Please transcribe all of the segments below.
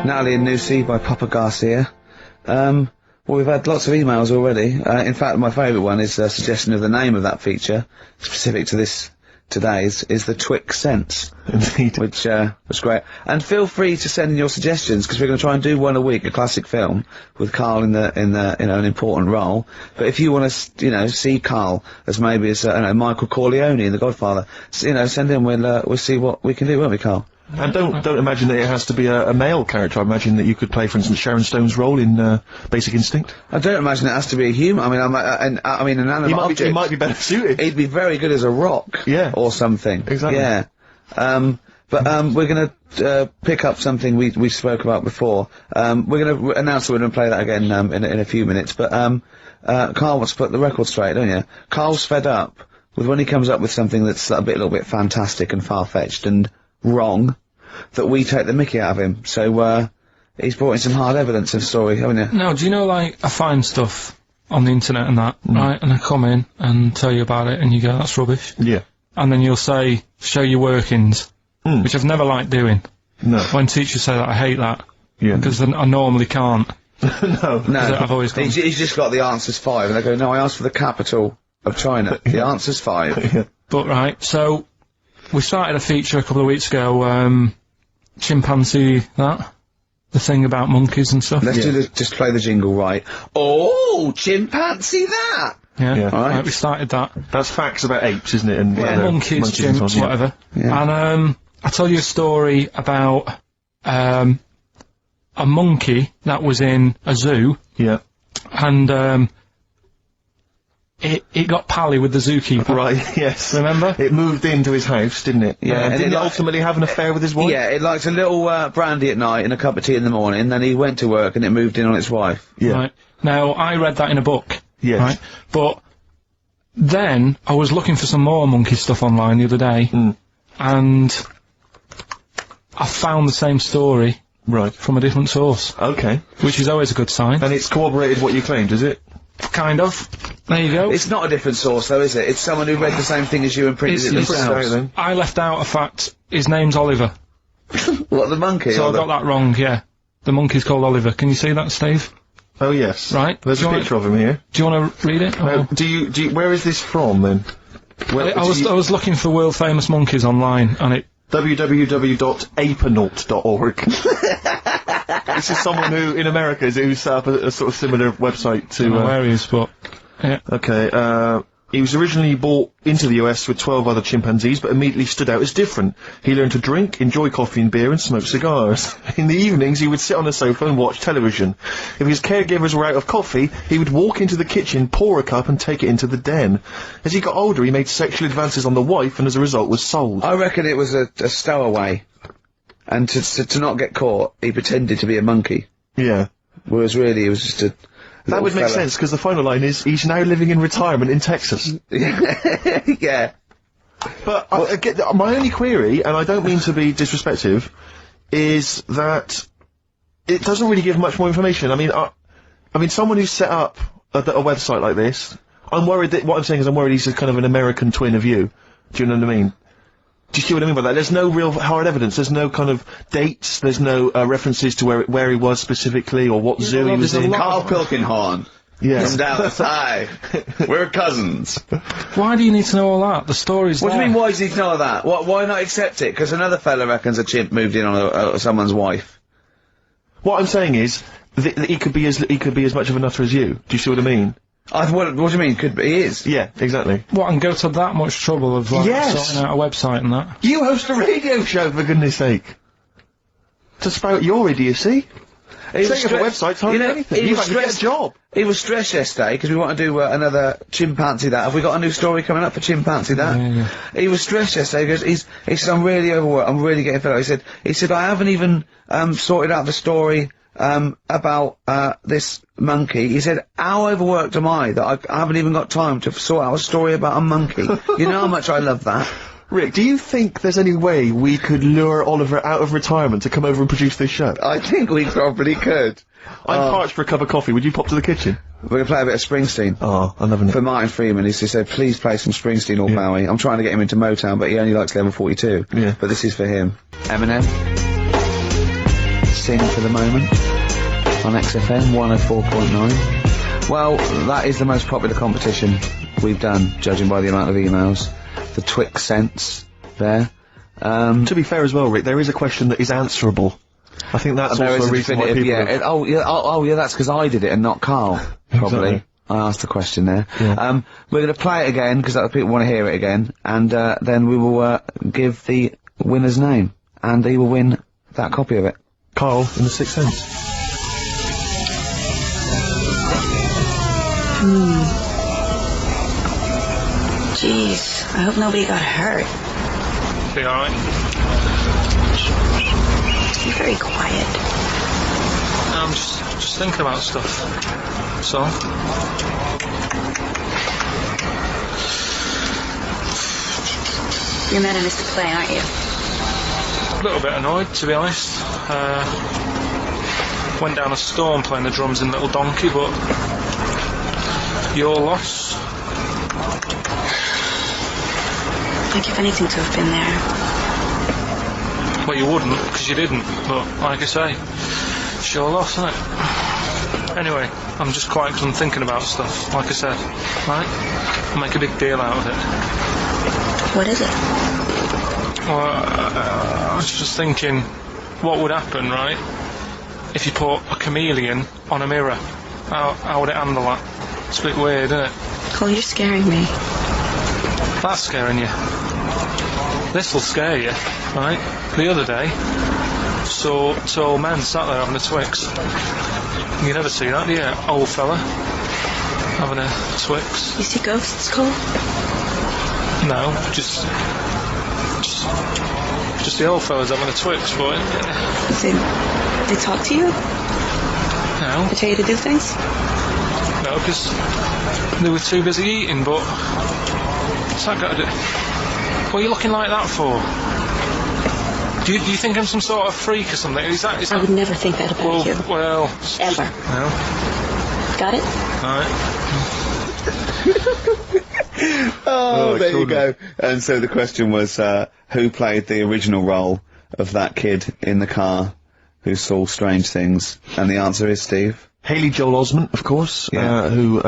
Natalie and Lucy by Papa Garcia. Well, we've had lots of emails already. In fact, my favourite one is a suggestion of the name of that feature, specific to this today's, is the Twix Sense. Indeed. Which, was great. And feel free to send in your suggestions, because we're going to try and do one a week, a classic film, with Carl in the, you know, an important role. But if you want to, you know, see Carl as maybe as, you know, Michael Corleone in The Godfather, you know, send in, we'll see what we can do, won't we, Carl? And don't imagine that it has to be a male character. I imagine that you could play, for instance, Sharon Stone's role in Basic Instinct. I don't imagine it has to be a human. I mean, I mean, an animal object. He might be better suited. He'd be very good as a rock. Yeah. Or something. Exactly. Yeah. We're gonna pick up something we spoke about before. We're gonna announce that we're gonna play that again in a few minutes. But Carl wants to put the record straight, don't you? Carl's fed up with when he comes up with something that's a little bit fantastic and far-fetched and wrong, that we take the mickey out of him. So he's brought in some hard evidence of the story, haven't you? No, do you know, like, I find stuff on the internet and that, right, and I come in and tell you about it and you go, that's rubbish. Yeah. And then you'll say, show your workings, which I've never liked doing. No. When teachers say that, I hate that. Yeah. Because I normally can't. No. No. I've always gone. He's just got the answer's 5, and they go, no, I asked for the capital of China. The answer's 5. Yeah. But, right, so, we started a feature a couple of weeks ago, chimpanzee that, the thing about monkeys and stuff. Let's just play the jingle right. Oh, chimpanzee that! Yeah, Yeah. right, we started that. That's facts about apes, isn't it? And Monkeys, and chimps, so on, whatever. Yeah. And, I'll tell you a story about, a monkey that was in a zoo, Yeah. and, it got pally with the zookeeper. Right, yes. Remember? It moved into his house, didn't it? Yeah, and didn't it it ultimately have an affair with his wife? Yeah, it liked a little brandy at night and a cup of tea in the morning, then he went to work and it moved in on its wife. Yeah. Right. Now, I read that in a book. Yes. Right? But then I was looking for some more monkey stuff online the other day, and I found the same story Right. from a different source, Okay. which is always a good sign. And it's corroborated what you claimed, is it? Kind of. There you go. It's not a different source though, is it? It's someone who read the same thing as you and printed it It's- themselves. then. I left out a fact. His name's Oliver. What, the monkey? So or I the- got that wrong, yeah. The monkey's called Oliver. Can you see that, Steve? Oh, yes. Right. There's Do a you picture of him here. Do you want to read it? Now, or- do you, where is this from, then? Well, I was looking for world famous monkeys online, and it www.apenaut.org. This is someone who, in America, who set up a sort of similar website to... I don't know where he is, but yeah. Okay, he was originally brought into the US with 12 other chimpanzees, but immediately stood out as different. He learned to drink, enjoy coffee and beer, and smoke cigars. In the evenings, he would sit on a sofa and watch television. If his caregivers were out of coffee, he would walk into the kitchen, pour a cup, and take it into the den. As he got older, he made sexual advances on the wife, and as a result was sold. I reckon it was a stowaway. And to not get caught, he pretended to be a monkey. Yeah. Whereas really he was just a That would make sense, because the final line is, he's now living in retirement in Texas. Yeah. But my only query, and I don't mean to be disrespectful, is that it doesn't really give much more information. I mean, someone who's set up a website like this, I'm worried that, what I'm saying is I'm worried he's a kind of an American twin of you. Do you know what I mean? Do you see what I mean by that? There's no real hard evidence. There's no kind of dates. There's no references to where he was specifically or what zoo he was in. Carl Pilkington. Yeah. From Dallas. Hi. We're cousins. Why do you need to know all that? The story's What do you there. mean, why does he know that? Why not accept it? Because another fella reckons a chimp moved in on someone's wife. What I'm saying is, that he could be as much of a nutter as you. Do you see what I mean? What do you mean? Could be? He is. Yeah, exactly. What, and go to that much trouble of, like, Yes. sorting out a website and that? You host a radio show, for goodness sake. To spout your idiocy. Setting up a website's hardly anything. You might get a job. He was stressed yesterday because we want to do another chimpanzee that. Have we got a new story coming up for chimpanzee that? Yeah. He was stressed yesterday because he said, I'm really overworked, I'm really getting fed up. He said, I haven't even sorted out the story about this monkey. He said, how overworked am I that I haven't even got time to sort out a story about a monkey? You know how much I love that. Rick, do you think there's any way we could lure Oliver out of retirement to come over and produce this show? I think we probably could. I'm parched for a cup of coffee. Would you pop to the kitchen? We're going to play a bit of Springsteen. Oh, I'm loving it. For Martin Freeman, he said, please play some Springsteen or Bowie. I'm trying to get him into Motown, but he only likes Level 42. Yeah. But this is for him. Eminem. missing for the moment on XFM 104.9. Well, that is the most popular competition we've done, judging by the amount of emails. The Twix sense there. To be fair as well, Rick, there is a question that is answerable. I think that's There is also a reason why people... yeah. Oh, yeah, that's because I did it and not Carl, probably. Exactly. I asked the question there. Yeah. We're going to play it again, because other people want to hear it again, and then we will give the winner's name, and he will win that copy of it. Carl in The Sixth Sense. Jeez, I hope nobody got hurt. Be alright. Be very quiet. I'm just thinking about stuff. So. You're mad I missed the play, aren't you? A little bit annoyed, to be honest. Went down a storm playing the drums in Little Donkey, but your loss. I'd give anything to have been there. Well, you wouldn't, because you didn't, but like I say, it's your loss, isn't it? Anyway, I'm just quiet because I'm thinking about stuff, like I said, right? I'll make a big deal out of it. What is it? Well, I was just thinking, what would happen, right, if you put a chameleon on a mirror? How would it handle that? It's a bit weird, isn't it? Oh, you're scaring me. That's scaring you. This'll scare you, right? The other day, saw two old men sat there having a Twix. You never see that, do you? Old fella having a Twix. You see ghosts, Cole? No, just the old fellas having a Twix, boy. They talk to you? No, They tell you to do things? no, because they were too busy eating, but what's that got to do? What are you looking like that for? Do you think I'm some sort of freak or something? Is that I would never think that about you. well, Ever. no, Got it? alright. Oh, there you extraordinary. go. And so the question was, who played the original role of that kid in the car who saw strange things? And the answer is Steve. Haley Joel Osment, of course, Yeah. who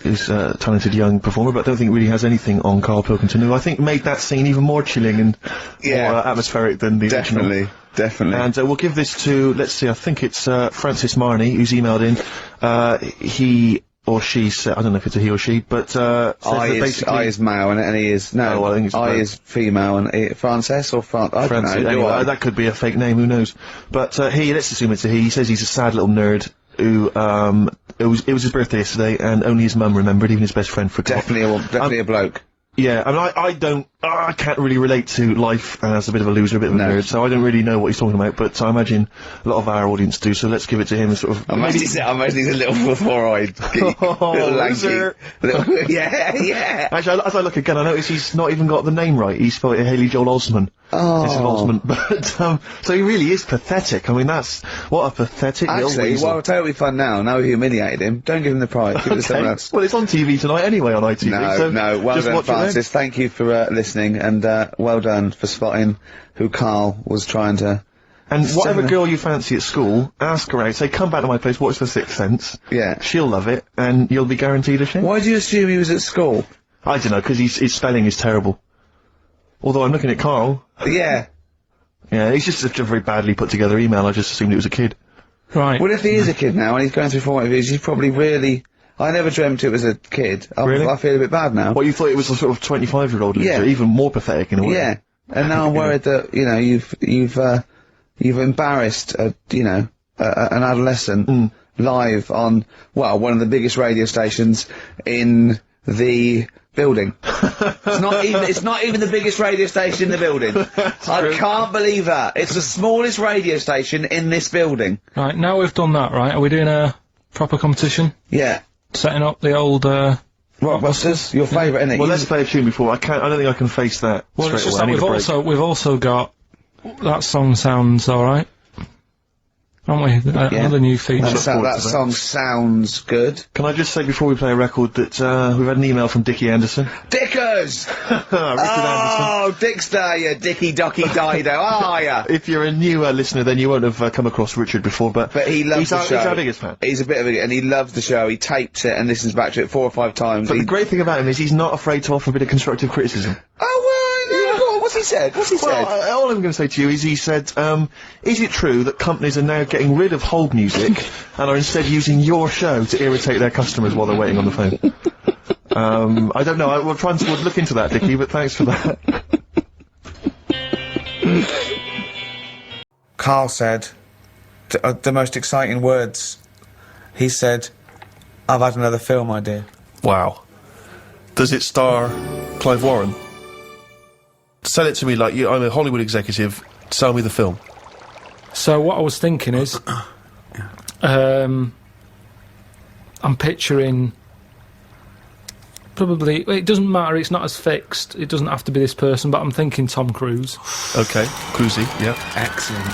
is a talented young performer, but I don't think really has anything on Carl Pilkington, who I think made that scene even more chilling and Yeah. more atmospheric than the original. Definitely. And we'll give this to, let's see, I think it's Francis Marnie, who's emailed in. He or she said, I don't know if it's a he or she, but says that basically... I is male and he is... No, Oh, well, I think it's I both. is female and Frances or I don't Francis, know. anyway, that could be a fake name, who knows. But let's assume it's a he. He says he's a sad little nerd who, it was his birthday yesterday, and only his mum remembered, even his best friend forgot. Definitely a bloke. Yeah, I mean, I can't really relate to life as a bit of a loser, a bit of a No. nerd, so I don't really know what he's talking about, but I imagine a lot of our audience do, so let's give it to him and sort of... I imagine he's a little four-eyed geek. Oh, little lanky. loser. Yeah. Actually, as I look again, I notice he's not even got the name right. He spelled it Haley Joel Osment. Instead of Osment. But, so he really is pathetic. I mean, what a pathetic little Actually, weasel. well, totally fun now. Now we humiliated him. Don't give him the prize. Give it to someone else. Well, it's on TV tonight anyway on ITV. so No, well just done, watch it then. Francis. Thank you for listening, and well done for spotting who Carl was trying to... And whatever Seven. girl you fancy at school, ask her out, say, come back to my place, watch The Sixth Sense. Yeah. She'll love it, and you'll be guaranteed a share. Why do you assume he was at school? I don't know, because his spelling is terrible. Although I'm looking at Carl. Yeah. Yeah, he's just such a very badly put together email, I just assumed it was a kid. Right. Well, if he is a kid now and he's going through formative years, he's probably really... I never dreamt it was a kid. Really? I feel a bit bad now. Well, you thought it was a sort of 25-year-old loser, Yeah. even more pathetic in a way. Yeah. And now I'm worried that, you've embarrassed, an adolescent live on, well, one of the biggest radio stations in the building. It's not even the biggest radio station in the building. I can't believe that. It's the smallest radio station in this building. Right, now we've done that, right, are we doing a proper competition? Yeah. Setting up the old, Rockbusters, your favourite, isn't it? Well, let's play a tune before. I don't think I can face that well, straight it's just away. I that need a break. we've also got, that song sounds alright. aren't we? Another new feature. That song sounds good. Can I just say before we play a record that we've had an email from Dickie Anderson. Dickers! Richard Anderson. Oh, Dickster, you Dicky Docky Dido, are ya? If you're a new listener, then you won't have come across Richard before, but He loves he's the show. He's our biggest fan. He's a bit of a, and he loves the show. He tapes it and listens back to it 4 or 5 times. But the great thing about him is he's not afraid to offer a bit of constructive criticism. Oh, well, yeah. Go on, what's he said? What's he said? Well, all I'm going to say to you is he said, is it true that companies are now getting rid of hold music and are instead using your show to irritate their customers while they're waiting on the phone? I don't know. We'll look into that, Dickie, but thanks for that. Carl said the most exciting words. He said, I've had another film idea. Wow. Does it star Clive Warren? Sell it to me like I'm a Hollywood executive. Sell me the film. So what I was thinking is, I'm picturing probably. It doesn't matter. It's not as fixed. It doesn't have to be this person. But I'm thinking Tom Cruise. Okay, Cruisey, yeah. Excellent.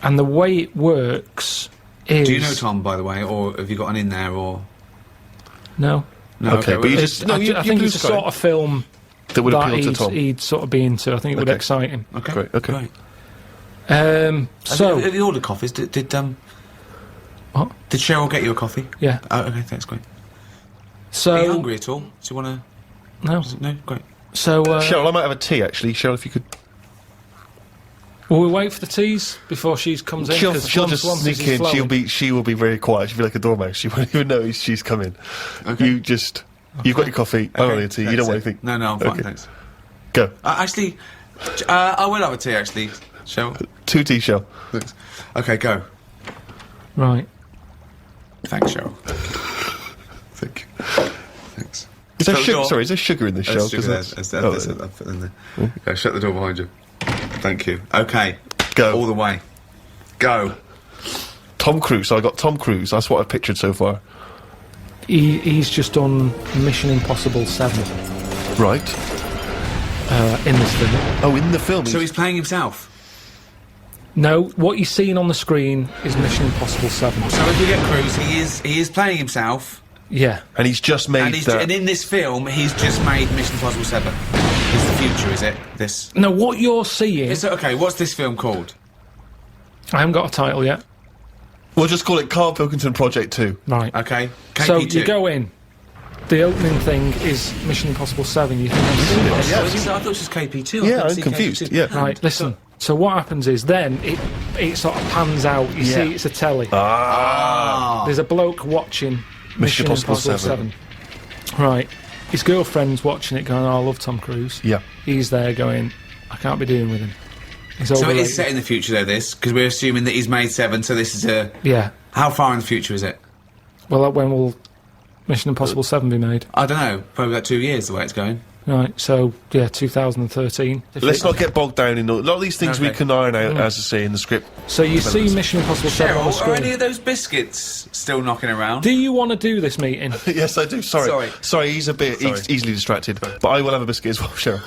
And the way it works is. Do you know Tom, by the way, or have you got an in there, or No. no? Okay, but you just I think it's the sort of film that would appeal to that Tom. he'd sort of be into. I think it would Okay. excite him. Okay, Great, okay. So have you ordered coffees? Did what? Did Cheryl get you a coffee? Yeah. Oh, okay, thanks, great. So Are you hungry at all? Do you want to? no. No, great. So Cheryl, I might have a tea actually. Cheryl, if you could. will we wait for the teas before she comes in? She'll 'Cause just once sneak this is in. flowing. She will be very quiet. She'll be like a dormouse. She won't even know she's come in. Okay. You've got your coffee. I don't want your tea. You don't want anything. No, I'm fine, Okay. thanks. Go. Actually, I will have a tea, actually, Cheryl. 2 tea, Cheryl. Thanks. Okay, go. Right. Thanks, Cheryl. Thank you. Thanks. Is there Shut the sugar? door. Sorry, is there sugar in this, Cheryl? 'Cause that's- I'll put it in there. Okay, shut the door behind you. Thank you. Okay. Go. All the way. Go. Tom Cruise. So I got Tom Cruise. That's what I've pictured so far. He's just done Mission Impossible 7 Right. in this film. Oh, in the film. So he's playing himself. No, what you're seeing on the screen is Mission Impossible 7. So if we get Cruise, he is playing himself, Yeah. and he's just made and in this film, he's just made Mission Impossible 7. It's the future, is it? This. No, what you're seeing. Okay, what's this film called? I haven't got a title yet. We'll just call it Carl Pilkington Project 2. Right. Okay. So KP2. you go in. The opening thing is Mission Impossible 7. You think that's I thought it was KP2. Yeah, I'm confused. Yeah. right? Listen. So what happens is then it sort of pans out. You Yeah. see, it's a telly. Ah. There's a bloke watching Mission Impossible 7. Right. His girlfriend's watching it, going, "Oh, I love Tom Cruise." Yeah. He's there going, "I can't be doing with him." He's So it overrated. is set in the future, though, this? Because we're assuming that he's made 7, so this is a... Yeah. How far in the future is it? Well, when will Mission Impossible 7 be made? I don't know. Probably about 2 years, the way it's going. Right. So yeah, 2013. Let's not get bogged down in a lot of these things we Okay. can iron out, as I say, in the script. So you see Mission Impossible 7 on the Cheryl, are any screen. of those biscuits still knocking around? Do you want to do this meeting? Yes, I do. Sorry, he's a bit easily distracted. But I will have a biscuit as well, Cheryl.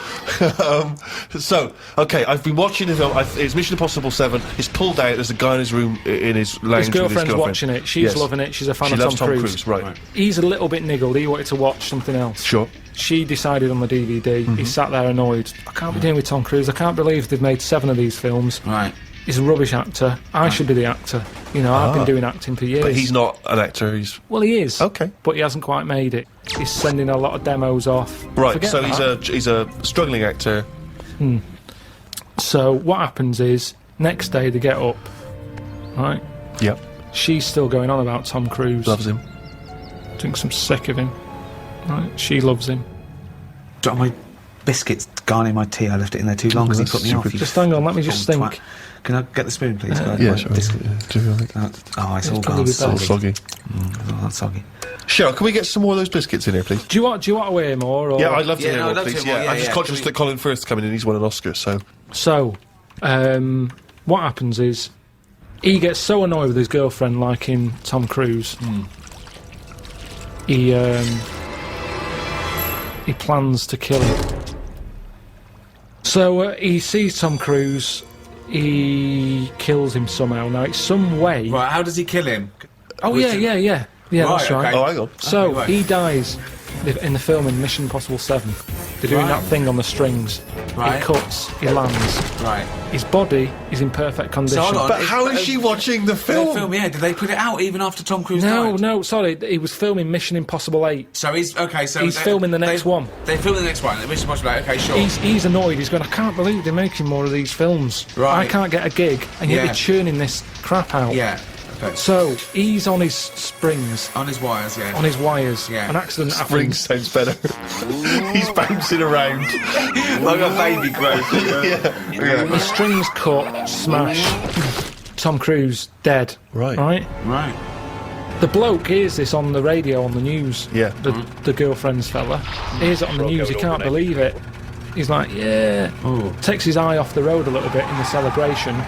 So, okay, I've been watching the film. It's Mission Impossible 7. It's pulled out. There's a guy in his room, in his lounge His with his girlfriend's girlfriend. watching it. She's Yes. loving it. She's a fan She of loves Tom Cruise. Right. He's a little bit niggled. He wanted to watch something else. Sure. She decided on the DVD. He sat there annoyed. I can't be dealing with Tom Cruise. I can't believe they've made 7 of these films. Right. He's a rubbish actor. I should be the actor. You know, I've been doing acting for years. But he's not an actor. He's Well, he is. Okay. But he hasn't quite made it. He's sending a lot of demos off. right. Forget So that. he's a struggling actor. So what happens is, next day they get up, right? Yep. She's still going on about Tom Cruise. Loves him. Thinks I'm sick of him. Right? She loves him. Got my biscuits gone in my tea. I left it in there too long because he that's put me off. stupid. you Just hang on, let me just little think. twat. Can I get the spoon, please? Yeah, My sure. biscuit- Do you like Oh, it's all probably gone. be all better. soggy? Oh, that's soggy. Cheryl, can we get some more of those biscuits in here, please? Do you want to hear more? Or? Yeah, I'd love to Yeah, hear no, more, I'd love to please. hear more, Yeah, yeah, I'm just yeah. conscious that Colin Firth's coming in. He's won an Oscar, so So, what happens is, he gets so annoyed with his girlfriend liking Tom Cruise. He plans to kill him. So he sees Tom Cruise he kills him somehow. Now, it's some way... Right, how does he kill him? Oh, yeah, yeah, that's right. okay. Oh, hang on. So, right. he dies in the film in Mission Impossible 7. They're doing Right. that thing on the strings. Right. He cuts, he lands. Right. His body is in perfect condition. hold on. But how is she watching the The film? film, yeah. Did they put it out even after Tom Cruise No, died? no, sorry. He was filming Mission Impossible 8. So he's okay. So He's filming the next one. They're filming the next one. Mission Impossible. Okay, sure. He's annoyed. He's going, I can't believe they're making more of these films. Right. I can't get a gig, and yet Yeah. they're churning this crap out. Yeah. Okay. So, he's on his springs, On his wires, yeah. on his wires. Yeah. An accident Spring happens. sounds better. He's bouncing around. like a baby growth. His strings cut, smash. Tom Cruise dead. Right. Right? Right. The bloke hears this on the radio, on the news. Yeah. The girlfriend's fella. Hears it on the news, he can't believe it. He's like, yeah. Takes his eye off the road a little bit in the celebration.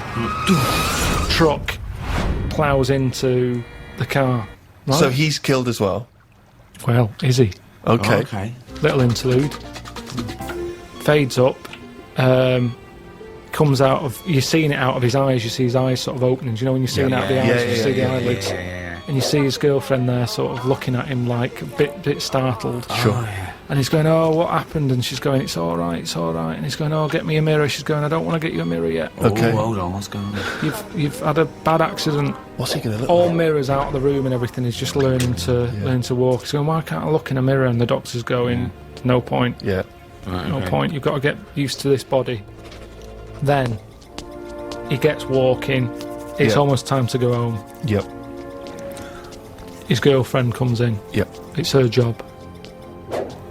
Truck ploughs into the car. Right? So he's killed as well. Well, is he? Okay. Okay. Little interlude. Fades up. Comes out of... You're seeing it out of his eyes. You see his eyes sort of opening. Do you know when you're seeing out of the eyes? Yeah, you yeah, see the yeah, eyelids. And you see his girlfriend there sort of looking at him like a bit startled. Sure. And he's going, oh, what happened? And she's going, it's all right, it's all right. And he's going, oh, get me a mirror. She's going, I don't want to get you a mirror yet. Okay. Oh, hold on. What's going on? You've had a bad accident. What's he gonna look All like? mirrors out of the room and everything. He's just learning to walk. He's going, why can't I look in a mirror? And the doctor's going, no point, Yeah. Right, no okay. point. You've got to get used to this body. Then he gets walking. It's Yeah. almost time to go home. Yep. His girlfriend comes in. Yep. It's her job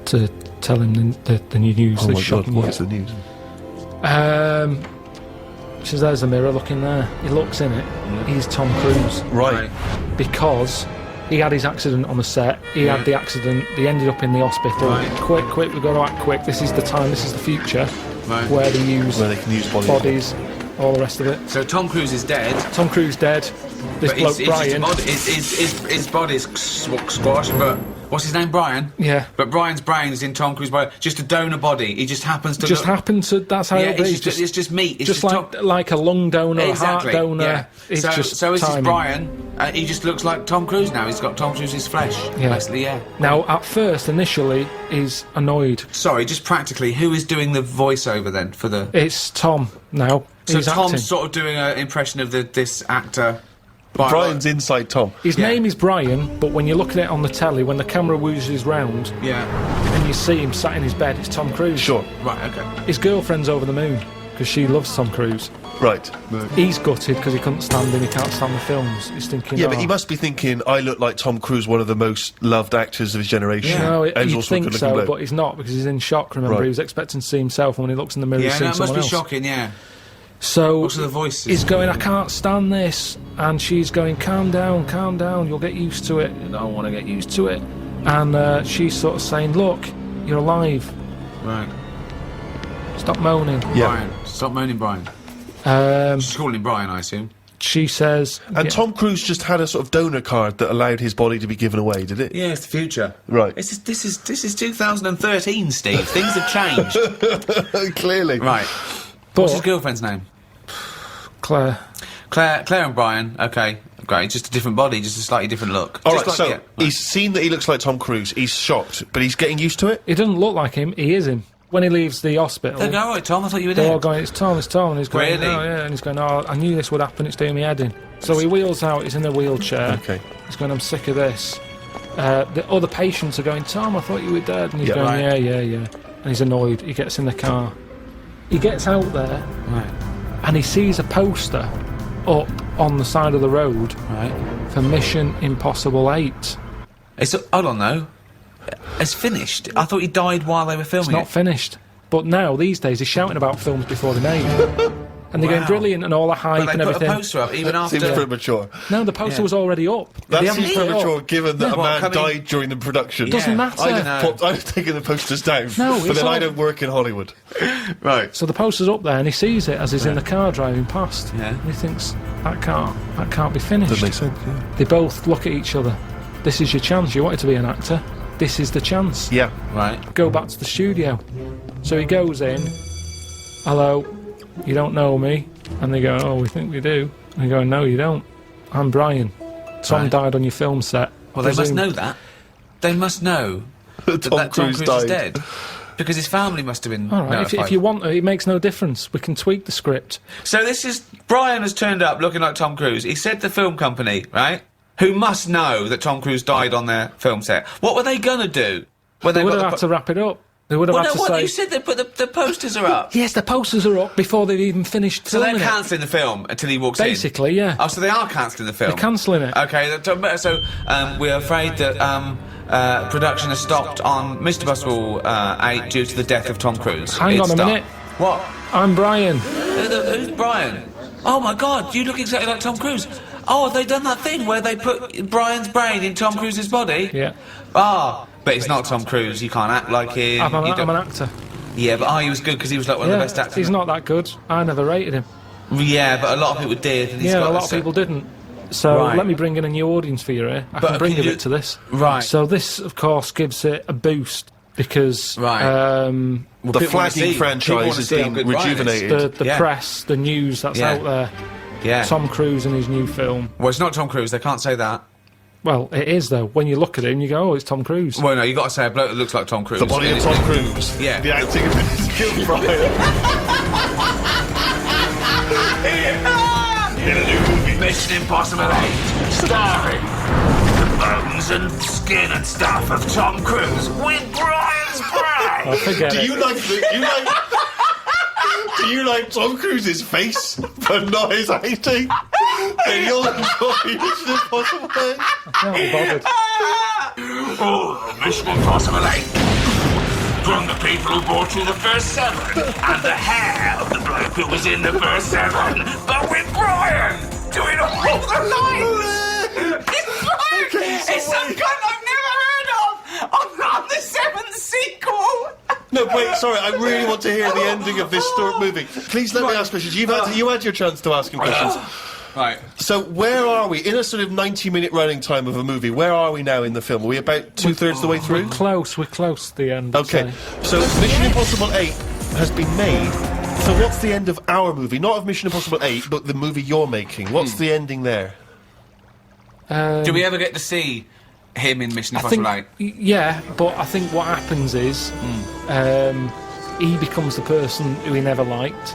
to tell him the new news. Oh the my God! shocking What news. is the news? She says, there's a mirror, look in there. He looks in it. He's Tom Cruise. Right. Because he had his accident on the set. He had the accident. He ended up in the hospital. Right. Quick, we've got to act quick. This is the time. This is the future. Right. Where they use Where they can use bodies, all the rest of it. So Tom Cruise is dead. Tom Cruise dead. This But bloke, his Brian. body's squash, but what's his name, Brian? Yeah. But Brian's brain is in Tom Cruise's body. Just a donor body. He just happens to Just look... happened to. That's how Yeah, it'll be. it's just meat. It's just Tom- like a lung donor, Exactly. a heart donor. Yeah. It's so just this is timing. Brian. He just looks like Tom Cruise now. He's got Tom Cruise's flesh. Yeah. Basically, yeah. Now, at first, initially, he's annoyed. Sorry, just practically, who is doing the voiceover then for the? It's Tom now. So He's Tom's acting. sort of doing an impression of this actor. Brian's inside Tom. His Yeah. name is Brian, but when you look at it on the telly, when the camera woozes round Yeah. and you see him sat in his bed, it's Tom Cruise. Sure. Right. Okay. His girlfriend's over the moon because she loves Tom Cruise. Right. He's gutted because he couldn't stand him. He can't stand the films. He's thinking, Yeah, but "Oh." he must be thinking, I look like Tom Cruise, one of the most loved actors of his generation. No, And he's you'd also think good-looking so, bloke. but he's not because he's in shock. Remember, Right. he was expecting to see himself, and when he looks in the mirror, Yeah, he's no, seeing it must someone be else. shocking. Yeah. So Also the voices. he's going, I can't stand this, and she's going, calm down, you'll get used to it. I don't want to get used to it. And she's sort of saying, look, you're alive. Right. Stop moaning. Yeah. Brian. Stop moaning, Brian. Um, Just calling him Brian, I assume. she says, And yeah, Tom Cruise just had a sort of donor card that allowed his body to be given away, did it? Yeah, it's the future. Right. This is 2013, Steve. Things have changed. Clearly. Right. What's his but girlfriend's name? Claire, Claire and Brian. Okay, great. Just a different body, just a slightly different look. All Just right, like- so yeah, right. he's seen that he looks like Tom Cruise. He's shocked, but he's getting used to it. he doesn't look like him, he is him. When he leaves the hospital, They go, all right, Tom. I thought you were they're all dead. going, it's Tom, and he's going, Really? oh yeah, and he's going, oh, I knew this would happen, it's doing me head in. So he wheels out, he's in a wheelchair. Okay. He's going, I'm sick of this. The other patients are going, Tom, I thought you were dead. And he's Yeah. going, Right. yeah. And he's annoyed. He gets in the car. He gets out there Right. and he sees a poster up on the side of the road Right. for Mission Impossible 8. Hold on, though. It's finished. I thought he died while they were It's filming not it. finished. But now, these days, he's shouting about films before they're made. And they're going Wow. brilliant and all the hype But and they put a everything. poster up even Seems after. premature. No, the poster Yeah. was already up. That haven't seems put it premature, up. given that a Well, man coming- died during the production. Doesn't matter. I've taken the posters down, No, but it's then I all- don't work in Hollywood. Right. So the poster's up there and he sees it as he's in the car driving past. Yeah. And he thinks, that can't be finished. Doesn't make sense, yeah. They both look at each other. This is your chance. You wanted to be an actor. This is the chance. Yeah. Right. Go back to the studio. So he goes in. Hello. You don't know me. And they go, oh, we think we do. And they go, no, you don't. I'm Brian. Tom Right. died on your film set. Well, they must Presume- know that. They must know Tom that Tom Cruise Cruise is died. dead. Because his family must have been All right, if notified. you want to, it makes no difference. We can tweak the script. So this is... Brian has turned up looking like Tom Cruise. He said the film company, right, who must know that Tom Cruise died on their film set. What were they going to do? When They would got have had to wrap it up. They would have Well, had no, to what? say... You said they put the posters are up. Yes, the posters are up before they've even finished So they're filming it. cancelling the film until he walks in? Basically, yeah. Oh, so they are cancelling the film? They're cancelling it. Okay, so we're afraid that production has stopped on Mr. Possible 8 due to the death of Tom Cruise. Hang on a It's minute. What? I'm Brian. Who's Brian? Oh my god, you look exactly like Tom Cruise. Oh, have they done that thing where they put Brian's brain in Tom Cruise's body? Yeah. Ah, but it's not Tom Cruise. You can't act like him. I'm You an don't- actor. Yeah, but he was good because he was like one of Yeah, the best actors. he's not that good. I never rated him. Yeah, but a lot of people did. And he's Yeah, got a lot this, of people didn't. So Right. let me bring in a new audience for you here. I But can bring can a you- bit to this. Right. So this, of course, gives it a boost because Right. The people wanna flagging see- franchise people wanna has see how been good Brian is. rejuvenated. the Yeah. press, the news that's Yeah. out there, Yeah. Tom Cruise and his new film. Well, it's not Tom Cruise. They can't say that. Well, it is though. When you look at him, you go, "Oh, it's Tom Cruise." Well, no, you got to say a bloke that looks like Tom Cruise. The body of And Tom it's- Cruise. Yeah. The acting ability of Brian. In a new movie, Mission Impossible 8, starring the bones and skin and stuff of Tom Cruise with Brian's brain. Oh, forget Do it. do you like Tom Cruise's face, but not his acting? Then you'll enjoy Mission Impossible 8. Can't be bothered. Oh, Mission Impossible 8. From the people who brought you the first 7, and the hair of the bloke who was in the first 7, but with Brian doing all the lines. It's Brian. It's some cunt I've never heard of on the 7th sequel. No, wait, sorry, I really want to hear the ending of this movie. Please let me ask questions. You had your chance to ask him questions. Right. So where are we? In a sort of 90-minute running time of a movie, where are we now in the film? Are we about two-thirds of the way through? We're close to the end. I'd Okay, say. so Mission Impossible 8 has been made. So what's the end of our movie? Not of Mission Impossible 8, but the movie you're making. What's the ending there? Do we ever get to see him in Mission I think, Impossible 8? yeah, but I think what happens is he becomes the person who he never liked,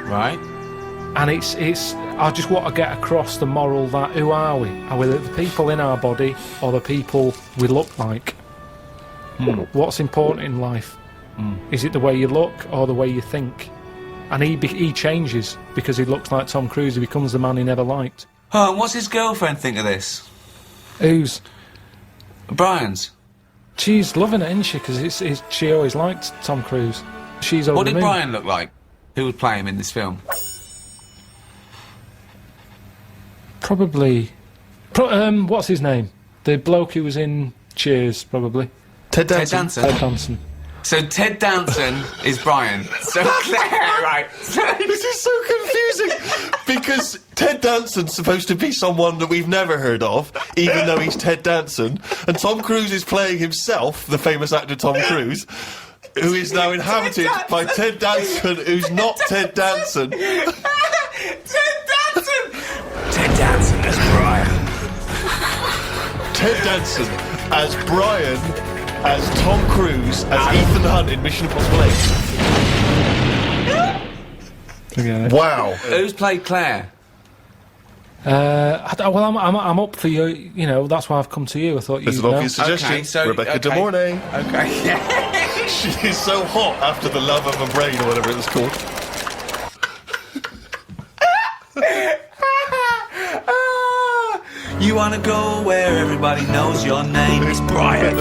Right. and it's. I just want to get across the moral that who are we? Are we the people in our body or the people we look like? What's important in life? Is it the way you look or the way you think? And he changes because he looks like Tom Cruise. He becomes the man he never liked. Oh, and what's his girlfriend think of this? Who's Brian's. she's loving it, isn't she? Because she always liked Tom Cruise. She's over What the did moon. Brian look like? Who would play him in this film? Probably. What's his name? The bloke who was in Cheers, probably. Ted Ted Danson. Danson. Ted Danson. So Ted Danson is Brian. So Claire, right? This is so confusing because Ted Danson's supposed to be someone that we've never heard of, even though he's Ted Danson, and Tom Cruise is playing himself, the famous actor Tom Cruise, who is now inhabited by Ted Danson, who's not Ted Danson. Ted Danson. Ted Danson as Brian. Ted Danson as Brian, as Tom Cruise, as Ethan Hunt in Mission Impossible 8. Wow. Who's played Claire? Well, I'm up for you. You know, that's why I've come to you. I thought It's you'd an know. obvious suggestion. Okay, so- Rebecca okay. De Mornay. Okay. She is so hot after the love of a brain or whatever it's called. You wanna go where everybody knows your name is Brian.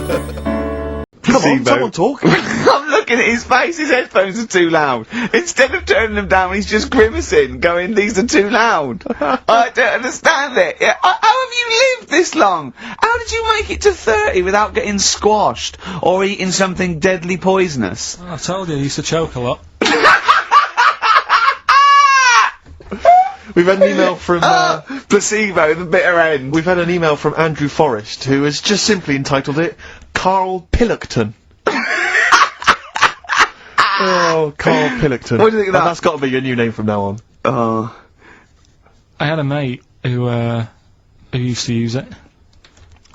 Come on, someone talk. I'm looking at his face, his headphones are too loud. Instead of turning them down, he's just grimacing, going, these are too loud. I don't understand it. Yeah, how have you lived this long? How did you make it to 30 without getting squashed or eating something deadly poisonous? I told you, I used to choke a lot. We've had an email from Placebo, the bitter end. we've had an email from Andrew Forrest, who has just simply entitled it Carl Pillockton. Oh, Carl Pillockton. What do you think of that? And that's got to be your new name from now on. Oh. I had a mate who used to use it.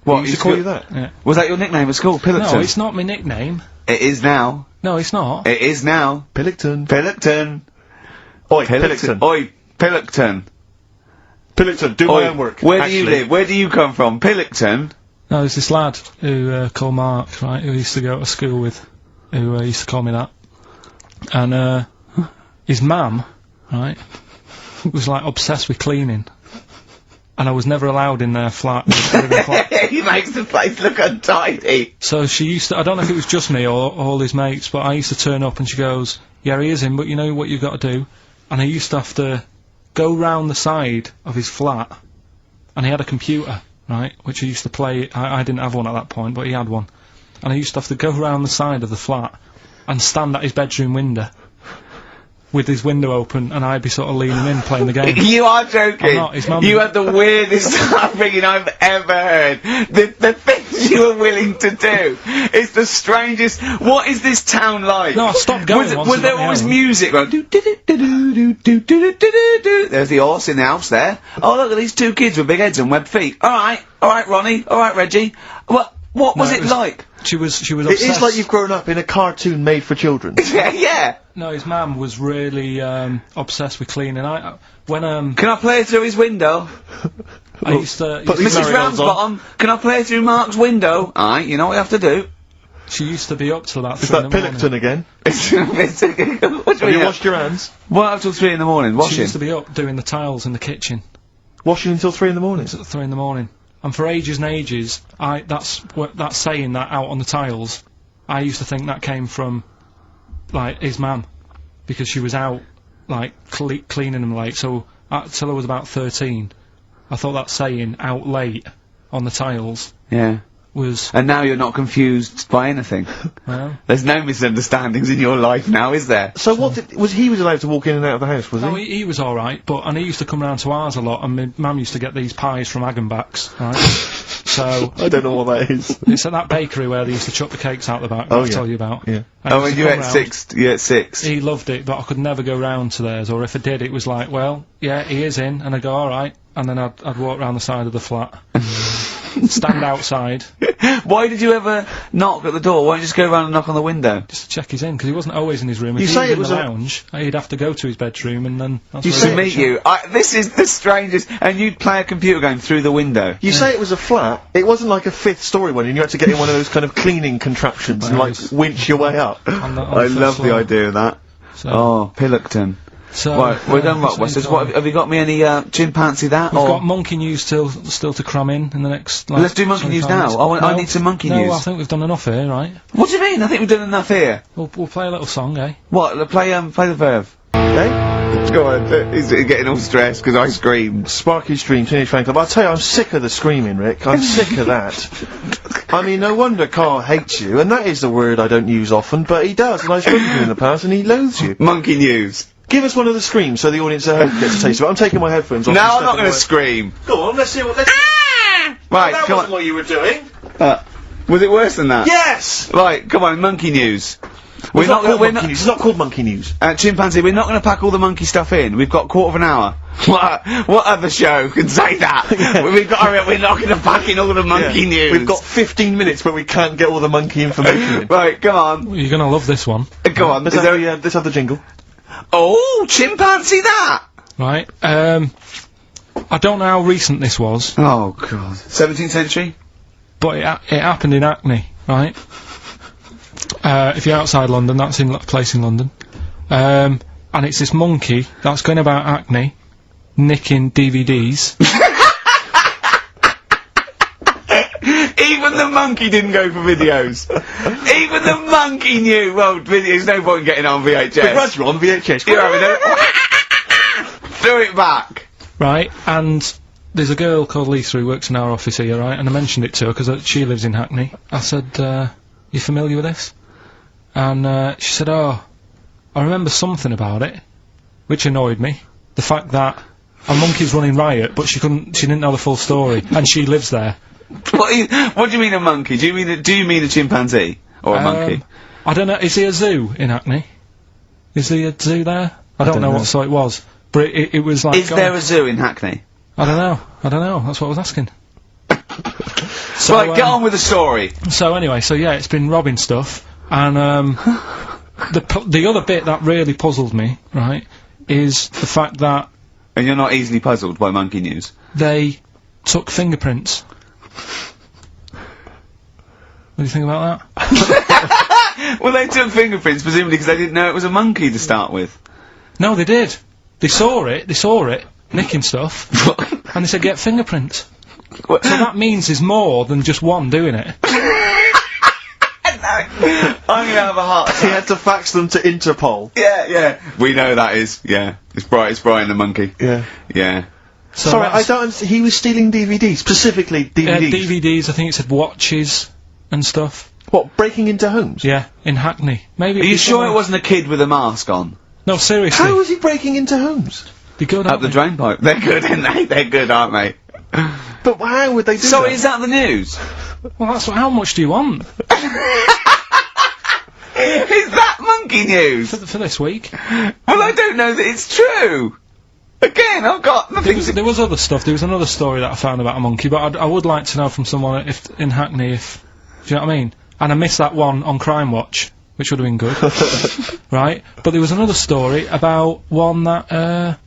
What, He used to call you that? Yeah. Was that your nickname at school, Pillington? No, it's not my nickname. It is now. No, it's not. It is now. Pillington. Pillington. Oi, Pillington. Oi, Pillington. Pillington, do Oi, my homework. where do you Actually. live? Where do you come from? Pillington? No, there's this lad who called Mark, right, who used to go to school with, who used to call me that. And his mum, right, was like obsessed with cleaning. And I was never allowed in their flat. He makes the place look untidy. So she used to, I don't know if it was just me or all his mates, but I used to turn up and she goes, yeah, he is in, but you know what you've got to do? And I used to have to go round the side of his flat, and he had a computer, right, which he used to play. I didn't have one at that point, but he had one. And I used to have to go round the side of the flat and stand at his bedroom window with his window open, and I'd be sort of leaning in playing the game. You are joking. I'm not, his mum- You had the weirdest upbringing I've ever heard. The things you were willing to do. It's the strangest. What is this town like? No, I stopped going once Was I there got my always own. music? Like, do-do-do-do-do-do-do-do-do-do-do. There's the horse in the house there. Oh, look at these two kids with big heads and webbed feet. Alright, Ronnie. Alright, Reggie. What was it like? She was It obsessed. is like you've grown up in a cartoon made for children. Yeah. No, his mum was really obsessed with cleaning. When Can I play through his window? I used to, Put these Mrs. marigolds on. Ramsbottom, can I play through Mark's window? Aye, you know what you have to do. she used to be up till about Is 3 in that the morning. Pillington again? What do you Have you mean? washed your hands? What up till 3 in the morning? She Washing? used to be up doing the tiles in the kitchen Washing until 3 in the morning? at 3 in the morning. And for ages and ages, that's saying that out on the tiles, I used to think that came from, like, his mum. Because she was out, like, cleaning them late. So, till I was about 13, I thought that saying, out late, on the tiles, Yeah. was, And now you're not confused by anything. well... There's no misunderstandings in your life now, is there? So what he was allowed to walk in and out of the house, was No, he? he was alright, and he used to come round to ours a lot, and my mum used to get these pies from Hagenbach's, right? So, I don't know what that is. it's at that bakery where they used to chuck the cakes out the back, Oh, I'll yeah. tell you about. Yeah. And Oh, he and used you to at come round. 6, you at 6. He loved it, but I could never go round to theirs, or if I did, it was like, well, yeah, he is in, and I'd go, alright, and then I'd walk round the side of the flat. Stand outside, Why did you ever knock at the door? Why don't you just go around and knock on the window? just to check he's in, because he wasn't always in his room. If You he say was it in was the a- lounge, he'd have to go to his bedroom, and then... That's You where say he'd To it- meet you. This is the strangest. And you'd play a computer game through the window. You say it was a flat, it wasn't like a 5th story one and you had to get in one of those kind of cleaning contraptions and like Nice. winch your way up. on the I first love the floor. idea of that. So, Oh, Pillington. so, Right, we're done, that's what he Rockbusters. told What, me. have you got me any, chimpanzee that? We've or got monkey news still to cram in the next. Like, Let's do monkey news 25 now. minutes. I need some monkey no, news. I think we've done enough here, right? What do you mean? I think we've done enough here. We'll play a little song, eh? What? Play the verve. Okay? Go on. He's getting all stressed because I screamed. Sparky Stream, Teenage Fan Club. I'll tell you, I'm sick of the screaming, Rick. I'm sick of that. I mean, no wonder Carl hates you, and that is the word I don't use often, but he does, and I've spoken to him in the past, and he loathes you. Monkey news. Give us one of the screams so the audience at home gets a taste of it. I'm taking my headphones off. No, and I'm not stepping going to away. scream. Go on, let's see what... Let's Right, that come wasn't on. what you were doing. Was it worse than that? Yes! Right, come on, monkey news. We're It's not called going monkey news. It's not called monkey news. Chimpanzee, we're not going to pack all the monkey stuff in. We've got a quarter of an hour. What other show can say that? We've got. We're not going to pack in all the monkey news. We've got 15 minutes where we can't get all the monkey information in. Right, come on. You're gonna love this one, Go on. Let's Is have, there... let's have the jingle. Oh, chimpanzee that! right? I don't know how recent this was, Oh, God. 17th century? but it happened in Hackney, right? If you're outside London, that's in a place in London, and it's this monkey that's going about Hackney, nicking DVDs. Even the monkey didn't go for videos. Even the monkey knew. Well, there's no point in getting on VHS. The Grudge on VHS. You're having a... Throw it back. Right, and there's a girl called Lisa who works in our office here, right, and I mentioned it to her because she lives in Hackney. I said, you familiar with this? And she said, oh, I remember something about it, which annoyed me. The fact that a monkey's running riot, but she didn't know the full story, and she lives there. What do you mean a monkey? Do you mean a chimpanzee? Or a monkey? I don't know, is there a zoo in Hackney? Is there a zoo there? I don't know what site it was. But it was like... Is there a zoo in Hackney? I don't know. That's what I was asking. So, right, get on with the story. So anyway, yeah, it's been robbing stuff, and the other bit that really puzzled me, right, is the fact that And you're not easily puzzled by monkey news? they took fingerprints. What do you think about that? Well, they took fingerprints, presumably because they didn't know it was a monkey to start with. No, they did. They saw it, nicking stuff, and they said, get fingerprints. What? So that means there's more than just one doing it. I'm gonna have a heart He had to fax them to Interpol. Yeah. We know that is, yeah. It's Brian the monkey. Yeah. Yeah. So Sorry, I that's- don't understand. He was stealing DVDs, specifically DVDs. DVDs, I think it said watches and stuff. What, breaking into homes? Yeah, in Hackney. Maybe. Are you sure it wasn't a kid with a mask on? No, seriously. How was he breaking into homes? They're good, Up aren't the they? drain pipe. They're good, aren't they? They're good, aren't they? But how would they do So that? is that the news? Well, that's how much do you want Is that monkey news? for this week? Well, I don't know that it's true. Again, I've got the things. There was other stuff. There was another story that I found about a monkey, but I would like to know from someone if in Hackney if do you know what I mean? And I missed that one on Crime Watch, which would have been good, right? But there was another story about one that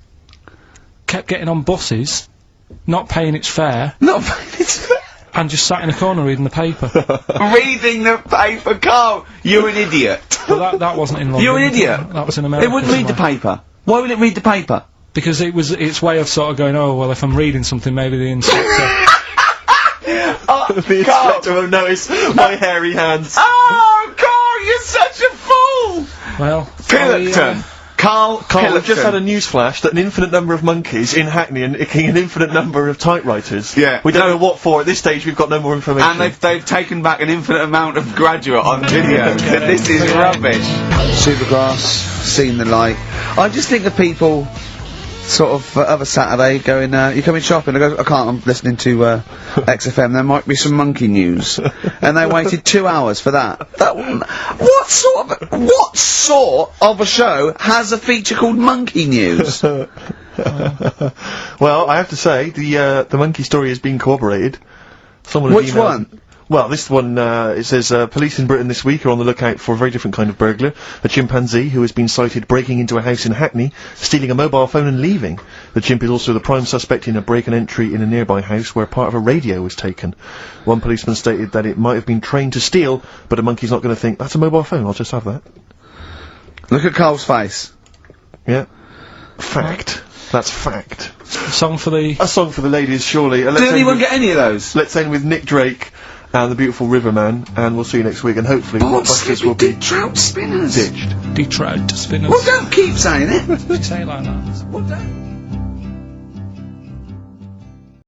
kept getting on buses, not paying its fare, Not it's and just sat in a corner reading the paper. reading the paper, Carl. You're an idiot. But that wasn't in London. You're an idiot. That was in America. It wouldn't read the somewhere. paper. Why would it read the paper? Because it was its way of sort of going, oh well, if I'm reading something, maybe the inspector. The inspector will notice my hairy hands. Oh, Carl, you're such a fool. Well, Pillockton. Carl Carl, we've just had a Pillockton. news flash that an infinite number of monkeys in Hackney are nicking an infinite number of typewriters. Yeah. We don't know what for. At this stage, we've got no more information. And they've taken back an infinite amount of graduate on video. This is rubbish. Supergrass, seen the light. I just think of people sort of a Saturday going, you coming shopping? I go, I can't, I'm listening to XFM, there might be some monkey news. And they waited 2 hours for that. What sort of a show has a feature called Monkey News? Well, I have to say, the monkey story has been corroborated. Someone has Which emailed- one? Well, this one, it says, police in Britain this week are on the lookout for a very different kind of burglar. A chimpanzee who has been sighted breaking into a house in Hackney, stealing a mobile phone and leaving. The chimp is also the prime suspect in a break and entry in a nearby house where part of a radio was taken. One policeman stated that it might have been trained to steal, but a monkey's not going to think, that's a mobile phone, I'll just have that. Look at Carl's face. Yeah. Fact. That's fact. song for the. A song for the ladies, surely. Did anyone get any of those? Let's end with Nick Drake and the beautiful Riverman, and we'll see you next week, and hopefully Blockbusters will be trout spinners. ditched. Detroit Spinners. Well, don't keep saying it. Did you say it like that? Well, don't.